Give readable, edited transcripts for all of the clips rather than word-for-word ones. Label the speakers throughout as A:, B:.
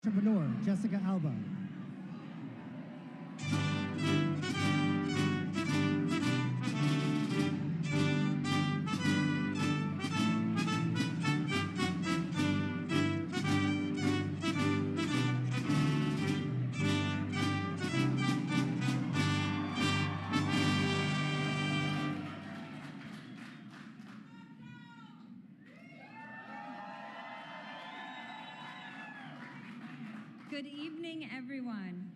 A: Entrepreneur, Jessica Alba.
B: Good evening, everyone.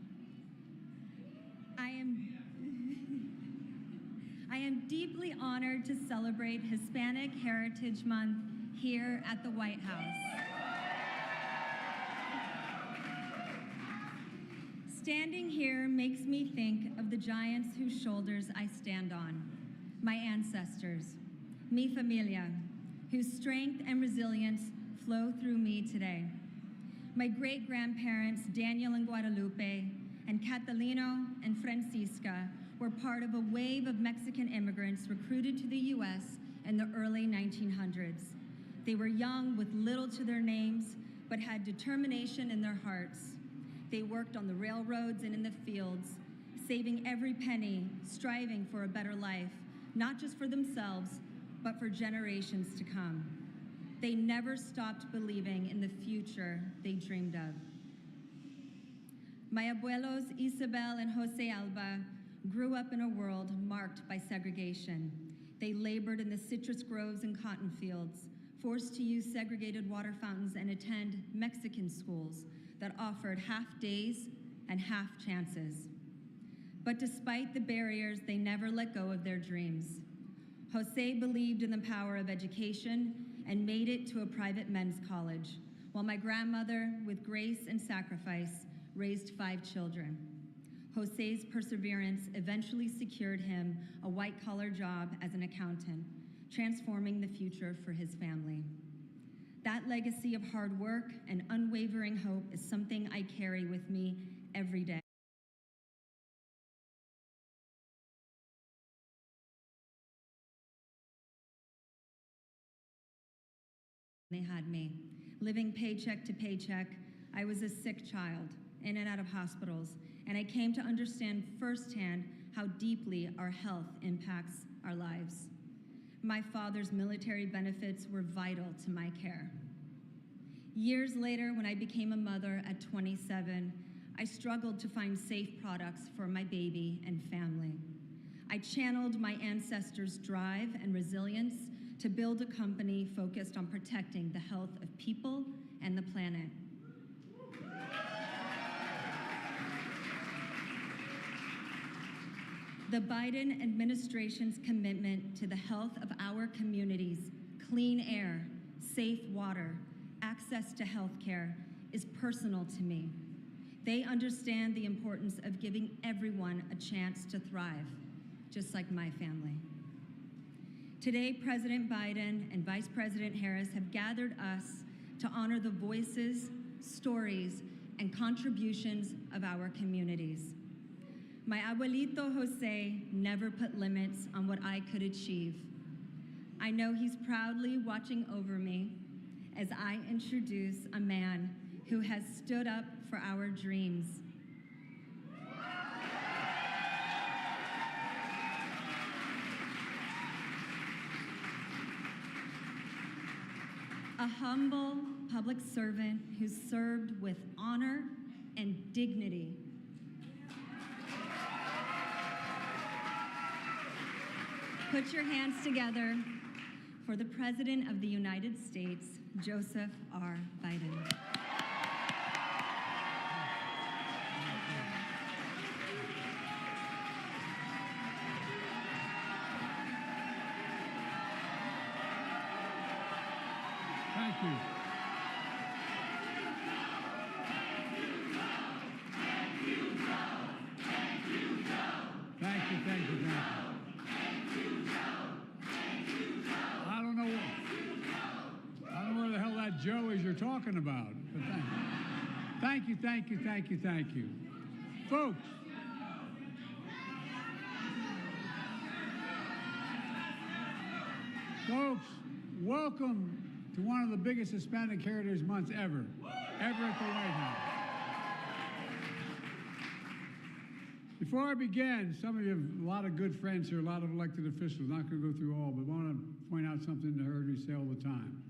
B: I am deeply honored to celebrate Hispanic Heritage Month here at the White House. Standing here makes me think of the giants whose shoulders I stand on, my ancestors, mi familia, whose strength and resilience flow through me today. My great-grandparents, Daniel and Guadalupe, and Catalino and Francisca, were part of a wave of Mexican immigrants recruited to the U.S. in the early 1900s. They were young with little to their names, but had determination in their hearts. They worked on the railroads and in the fields, saving every penny, striving for a better life, not just for themselves, but for generations to come. They never stopped believing in the future they dreamed of. My abuelos, Isabel and Jose Alba, grew up in a world marked by segregation. They labored in the citrus groves and cotton fields, forced to use segregated water fountains and attend Mexican schools that offered half days and half chances. But despite the barriers, they never let go of their dreams. Jose believed in the power of education and made it to a private men's college, while my grandmother, with grace and sacrifice, raised 5 children. Jose's perseverance eventually secured him a white-collar job as an accountant, transforming the future for his family. That legacy of hard work and unwavering hope is something I carry with me every day. They had me. Living paycheck to paycheck, I was a sick child, in and out of hospitals, and I came to understand firsthand how deeply our health impacts our lives. My father's military benefits were vital to my care. Years later, when I became a mother at 27, I struggled to find safe products for my baby and family. I channeled my ancestors' drive and resilience to build a company focused on protecting the health of people and the planet. The Biden administration's commitment to the health of our communities, clean air, safe water, access to health care is personal to me. They understand the importance of giving everyone a chance to thrive, just like my family. Today, President Biden and Vice President Harris have gathered us to honor the voices, stories, and contributions of our communities. My abuelito Jose never put limits on what I could achieve. I know he's proudly watching over me as I introduce a man who has stood up for our dreams. A humble public servant who served with honor and dignity. Put your hands together for the President of the United States, Joseph R. Biden.
C: Thank you. I don't know where the hell that Joe is you're talking about, but thank you. Folks, welcome to one of the biggest Hispanic Heritage Months ever at the White House. Before I begin, some of you have a lot of good friends here, a lot of elected officials. Not going to go through all, but I want to point out something that I heard me say all the time.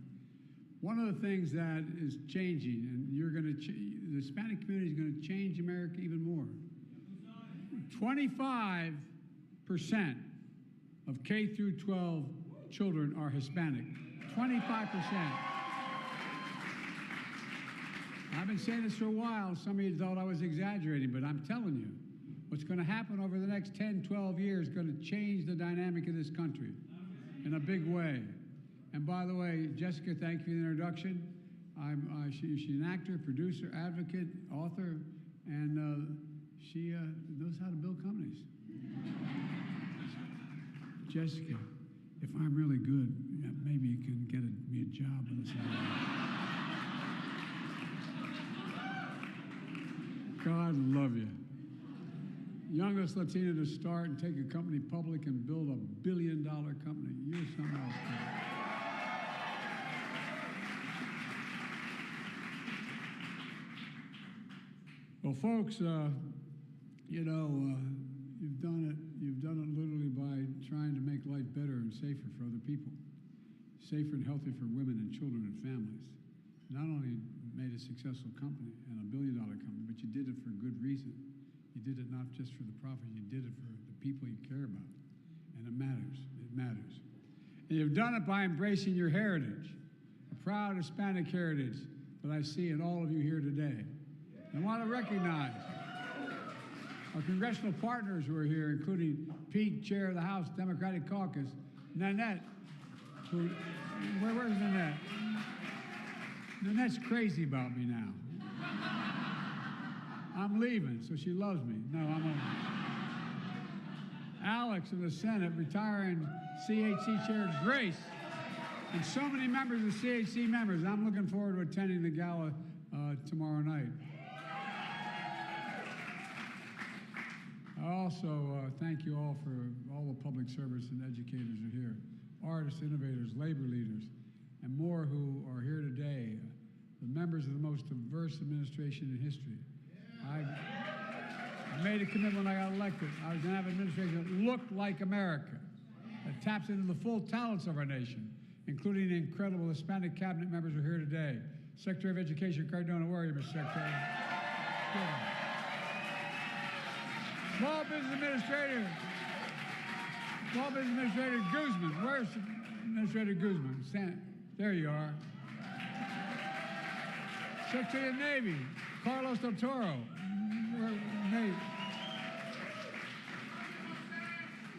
C: One of the things that is changing, and the Hispanic community is going to change America even more. 25% of K through 12 children are Hispanic. 25%. I've been saying this for a while. Some of you thought I was exaggerating, but I'm telling you, what's going to happen over the next 10, 12 years is going to change the dynamic of this country in a big way. And by the way, Jessica, thank you for the introduction. She's an actor, producer, advocate, author, and she knows how to build companies. Jessica, if I'm really good, maybe you can get me a job on the side. God love you. Youngest Latina to start and take a company public and build $1 billion company. You're something else. Well, folks, you've done it literally by trying to make life better and safer for other people, safer and healthy for women and children and families. Not only made a successful company and $1 billion company, but you did it for a good reason. You did it not just for the profit, you did it for the people you care about. And it matters, it matters. And you've done it by embracing your heritage, a proud Hispanic heritage that I see in all of you here today. And I want to recognize our congressional partners who are here, including Pete, Chair of the House Democratic Caucus, Nanette, where's Nanette? Nanette's crazy about me now. I'm leaving, so she loves me. No, I'm over. Alex in the Senate, retiring CHC Chair Grace, and so many members of CHC members. I'm looking forward to attending the gala tomorrow night. I also thank you all for all the public service and educators who are here, artists, innovators, labor leaders, and more who are here today, the members of the most diverse administration in history. I made a commitment when I got elected. I was going to have an administration that looked like America, that taps into the full talents of our nation, including the incredible Hispanic cabinet members who are here today. Secretary of Education Cardona, where are you, Mr. Secretary? Good. Small Business Administrator Guzman. Where's Administrator Guzman? There you are. Secretary of the Navy, Carlos Del Toro.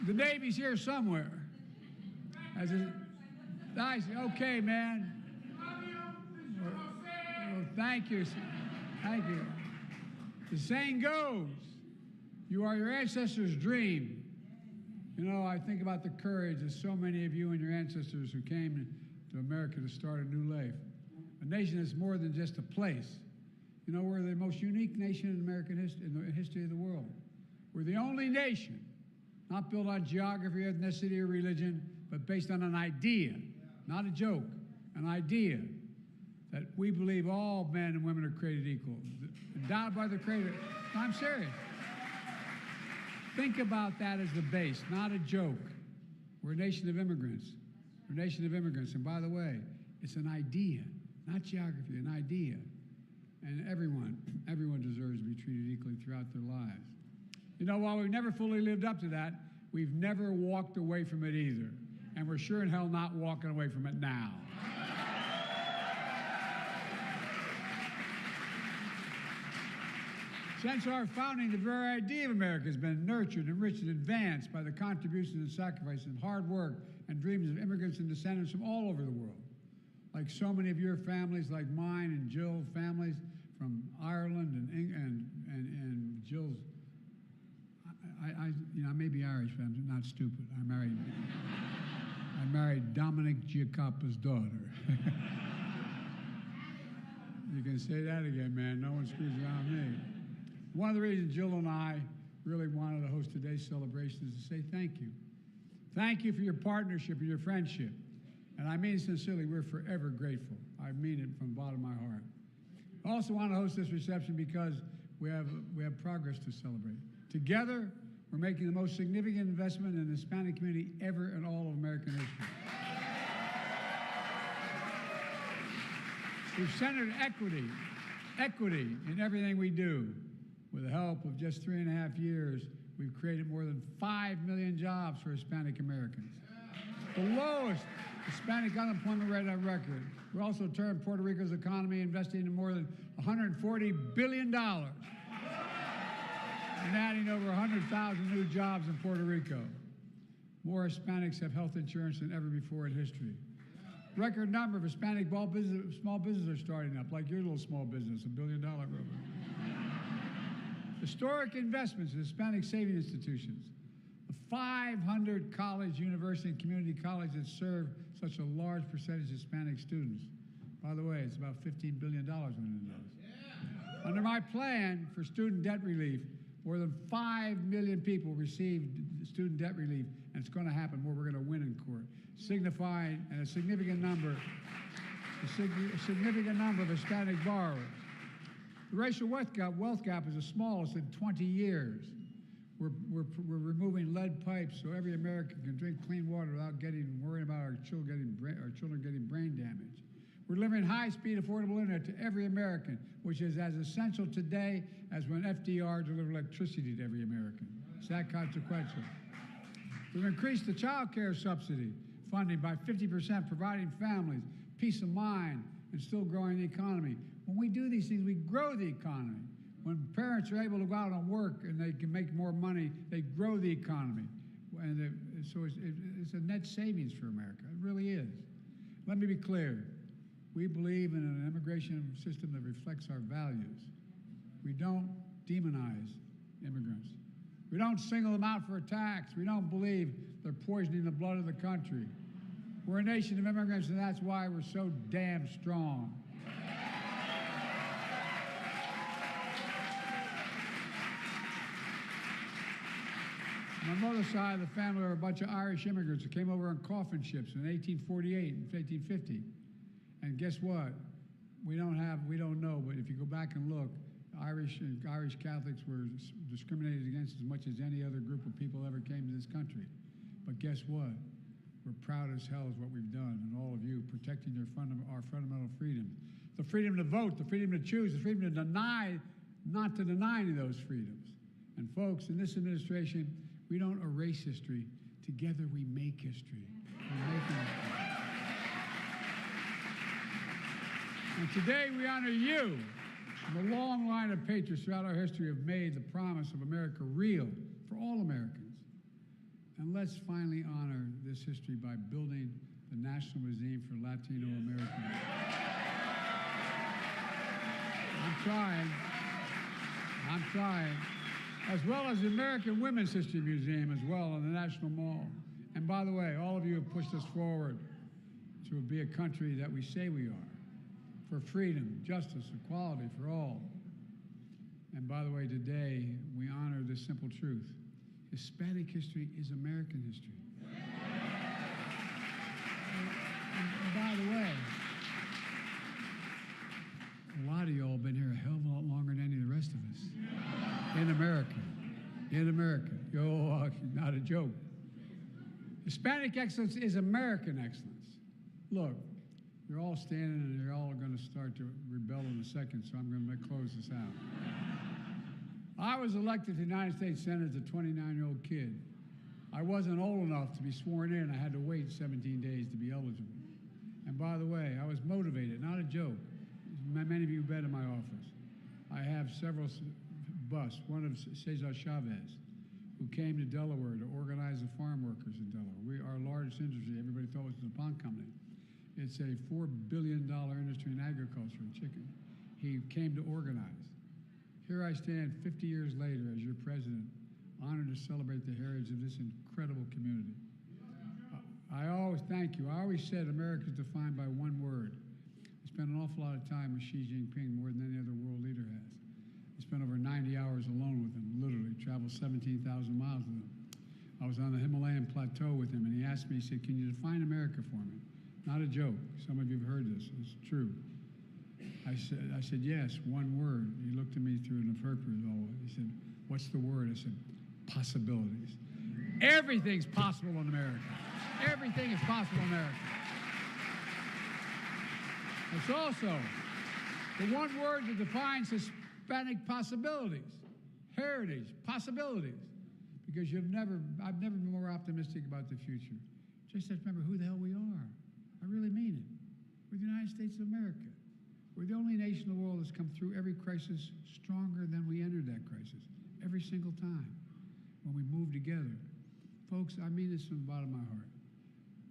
C: The Navy's here somewhere. Nice. Okay, man. Well, thank you. Thank you. The saying goes, you are your ancestors' dream. You know, I think about the courage of so many of you and your ancestors who came to America to start a new life. A nation is more than just a place. You know, we're the most unique nation in American history, in the history of the world. We're the only nation not built on geography, ethnicity, or religion, but based on an idea, not a joke, an idea that we believe all men and women are created equal, endowed by the Creator. No, I'm serious. Think about that as the base, not a joke. We're a nation of immigrants. We're a nation of immigrants. And by the way, it's an idea, not geography, an idea. And everyone deserves to be treated equally throughout their lives. You know, while we've never fully lived up to that, we've never walked away from it either. And we're sure in hell not walking away from it now. Since our founding, the very idea of America has been nurtured, enriched, and advanced by the contributions and sacrifices of hard work and dreams of immigrants and descendants from all over the world. Like so many of your families, like mine and Jill's families from Ireland and Jill's. I may be Irish, but I'm not stupid. I married Dominic Giacoppa's daughter. You can say that again, man. No one screws around me. One of the reasons Jill and I really wanted to host today's celebration is to say thank you. Thank you for your partnership and your friendship. And I mean it sincerely, we're forever grateful. I mean it from the bottom of my heart. I also want to host this reception because we have progress to celebrate. Together, we're making the most significant investment in the Hispanic community ever in all of American history. We've centered equity in everything we do. With the help of just 3.5 years, we've created more than 5 million jobs for Hispanic Americans. The lowest Hispanic unemployment rate on record. We also turned Puerto Rico's economy, investing in more than $140 billion and adding over 100,000 new jobs in Puerto Rico. More Hispanics have health insurance than ever before in history. Record number of Hispanic small businesses are starting up, like your little small business, $1 billion program. Historic investments in Hispanic saving institutions. The 500 college, university, and community colleges that serve such a large percentage of Hispanic students. By the way, it's about $15 billion when it does. Yeah. Under my plan for student debt relief, more than 5 million people received student debt relief, and it's going to happen more. We're going to win in court, signifying a significant number of Hispanic borrowers. The racial wealth gap is the smallest in 20 years. We're removing lead pipes so every American can drink clean water without worrying about our children getting brain damage. We're delivering high-speed, affordable internet to every American, which is as essential today as when FDR delivered electricity to every American. It's that consequential. We've increased the child care subsidy funding by 50%, providing families peace of mind and still growing the economy. When we do these things, we grow the economy. When parents are able to go out and work and they can make more money, they grow the economy. And so it's a net savings for America. It really is. Let me be clear. We believe in an immigration system that reflects our values. We don't demonize immigrants. We don't single them out for attacks. We don't believe they're poisoning the blood of the country. We're a nation of immigrants, and that's why we're so damn strong. On my mother's side of the family are a bunch of Irish immigrants who came over on coffin ships in 1848 and 1850. And guess what? We don't know, but if you go back and look, Irish Catholics were discriminated against as much as any other group of people ever came to this country. But guess what? We're proud as hell is what we've done, and all of you protecting our fundamental freedoms. The freedom to vote, the freedom to choose, the freedom to not to deny any of those freedoms. And folks, in this administration, we don't erase history. Together we make history. We're making history. And today we honor you. And the long line of patriots throughout our history have made the promise of America real for all Americans. And let's finally honor this history by building the National Museum for Latino Americans. I'm trying. As well as the American Women's History Museum as well on the National Mall. And by the way, all of you have pushed us forward to be a country that we say we are, for freedom, justice, equality for all. And by the way, today we honor this simple truth. Hispanic history is American history. And by the way, a lot of y'all have been here a hell of a lot longer than any of the rest of us. In America. In America. Yo, not a joke. Hispanic excellence is American excellence. Look, you're all standing and you're all going to start to rebel in a second, so I'm going to close this out. I was elected to the United States Senate as a 29-year-old kid. I wasn't old enough to be sworn in. I had to wait 17 days to be eligible. And by the way, I was motivated, not a joke. Many of you have been in my office. I have several busts. One of Cesar Chavez, who came to Delaware to organize the farm workers in Delaware. Our largest industry, everybody thought was the DuPont company. It's a $4 billion industry in agriculture and chicken. He came to organize. Here I stand 50 years later as your president, honored to celebrate the heritage of this incredible community. I always thank you. I always said America is defined by one word. I spent an awful lot of time with Xi Jinping, more than any other world leader has. I spent over 90 hours alone with him, literally, traveled 17,000 miles with him. I was on the Himalayan plateau with him, and he asked me, he said, "Can you define America for me?" Not a joke. Some of you have heard this. It's true. I said, yes, one word. He looked at me through an interpreter. He said, What's the word? I said, possibilities. Everything's possible in America. Everything is possible in America. It's also the one word that defines Hispanic possibilities, heritage, possibilities. Because I've never been more optimistic about the future. Just have to remember who the hell we are. I really mean it. We're the United States of America. We're the only nation in the world that's come through every crisis stronger than we entered that crisis, every single time, when we move together. Folks, I mean this from the bottom of my heart.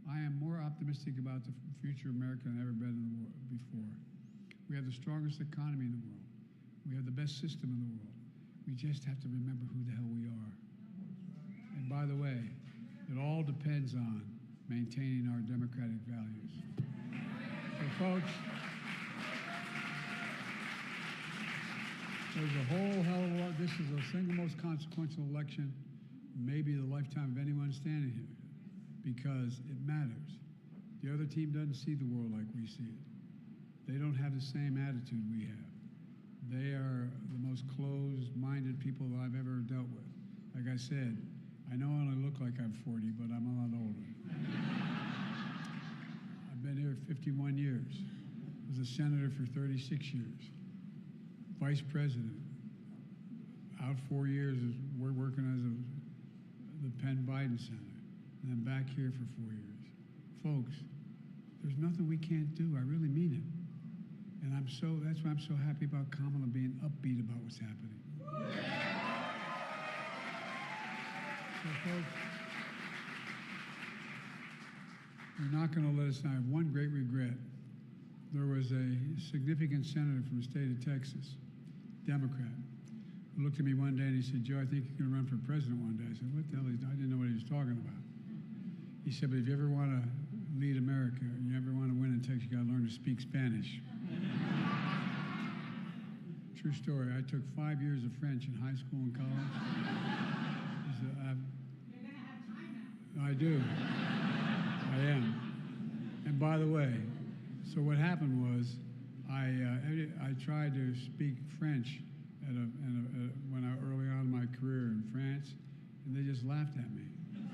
C: I am more optimistic about the future of America than I've ever been in the world before. We have the strongest economy in the world. We have the best system in the world. We just have to remember who the hell we are. And by the way, it all depends on maintaining our democratic values. So folks, there's a whole hell of a lot. This is the single most consequential election, maybe the lifetime of anyone standing here, because it matters. The other team doesn't see the world like we see it. They don't have the same attitude we have. They are the most closed-minded people that I've ever dealt with. Like I said, I know I only look like I'm 40, but I'm a lot older. I've been here 51 years. I was a senator for 36 years. Vice president. Out 4 years, we're working as the Penn Biden Center. And then back here for 4 years. Folks, there's nothing we can't do. I really mean it. And that's why I'm so happy about Kamala being upbeat about what's happening. So folks, you're not going to let us down. I have one great regret. There was a significant senator from the state of Texas, Democrat, who looked at me one day and he said, "Joe, I think you're going to run for president one day." I said, "What the hell?" I didn't know what he was talking about. He said, "But if you ever want to lead America, and you ever want to win in Texas, you got to learn to speak Spanish." True story. I took 5 years of French in high school and college. He said,
A: You're going to have time now.
C: I do. I am. And by the way, so what happened was I tried to speak French when early on in my career in France, and they just laughed at me.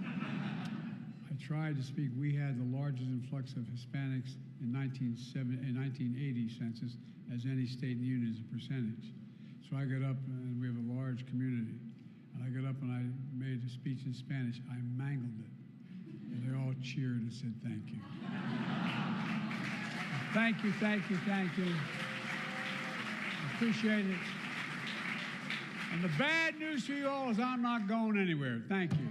C: I tried to speak. We had the largest influx of Hispanics in 1980 census as any state in the union as a percentage. So I got up, and we have a large community. And I got up and I made a speech in Spanish. I mangled it. And they all cheered and said, "Thank you." Thank you, thank you, thank you. Appreciate it. And the bad news to you all is I'm not going anywhere. Thank you.